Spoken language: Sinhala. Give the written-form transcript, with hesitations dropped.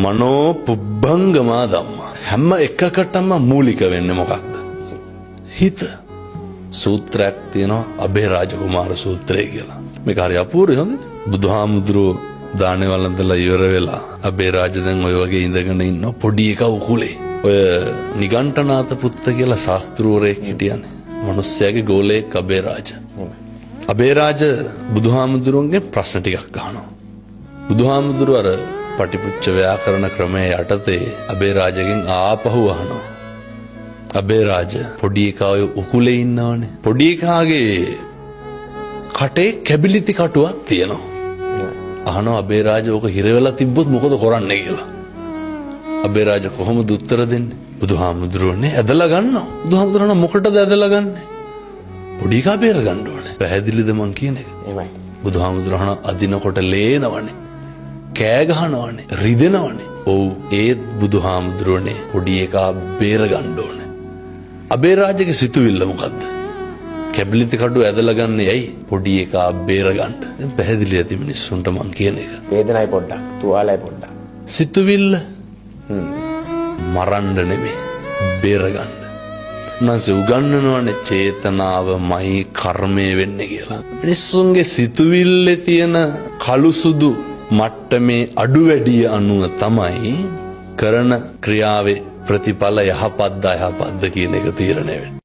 මනෝ පුබ්බංගමා ධම්මා. හැම එකකටම මූලික වෙන්නේ මොකක්ද? හිත. සූත්‍රයක් තියෙනවා අබේරාජ කුමාර සූත්‍රය කියලා. මේක හරි අපූර්වයි හොඳ. බුදුහාමුදුරුවෝ දානේ වළඳලා ඉවර වෙලා අබේරාජ දැන් ඔය වගේ ඉඳගෙන ඉන්න පොඩි එකා උකුලේ. ඔය නිගණ්ඨනාත පුත්ත කියලා ශාස්ත්‍රූවරයෙක් හිටියනේ. මිනිස්සයාගේ ගෝලයෙක් අබේරාජ. අබේරාජ බුදුහාමුදුරුවන්ගේ ප්‍රශ්න ටිකක් අහනවා. බුදුහාමුදුරුව අර පටිපුච්ච ව්‍යාකරණ ක්‍රමයේ යටතේ අබේරාජගෙන් ආපහු අහනවා. අබේරාජ පොඩි එකා ඔය උකුලේ ඉන්නවනේ. පොඩි එකාගේ කටේ කැබිලිති කටුවක් තියෙනවා. අහනවා අබේරාජ ඕක හිර වෙලා තිබ්බොත් මොකද කරන්නේ කියලා. අබේරාජ කොහොමද උත්තර දෙන්නේ? බුදුහාමුදුරුවනේ ඇදලා ගන්නවා. බුදුහාමුදුරුවෝ මොකටද ඇදලා ගන්නෙ? පොඩි එකා බේර ගන්න ඕනේ. පැහැදිලිද මං කියන එක? එහෙමයි. බුදුහාමුදුරුවෝ අදිනකොට ලේනවනේ. කෑ ගහනවනේ. රිදෙනවනේ. ඔව් ඒත් බුදුහාමුදුරුවනේ පොඩි එකා බේර ගන්න ඕනේ. අබේරාජගේ සිතුවිල්ල මොකද්ද? කැබිලිති කඩුව ඇදලා ගන්නේ ඇයි? පොඩි එකා බේර ගන්න. දැන් පැහැදිලි ඇති මිනිස්සුන්ට මං කියන එක. වේදනයි පොඩ්ඩක්, තුවාලයි පොඩ්ඩක්. සිතුවිල්ල මරන්න නෙමෙයි, බේර ගන්න. නැස උගන්වනවනේ චේතනාවමයි කර්මය වෙන්නේ කියලා. මිනිස්සුන්ගේ සිතුවිල්ලේ තියෙන කළු සුදු මට්ටමේ අඩු වැඩිය අනුව තමයි කරන ක්‍රියාවේ ප්‍රතිඵල යහපත්ද අයහපත්ද කියන එක තීරණය වෙන්නේ.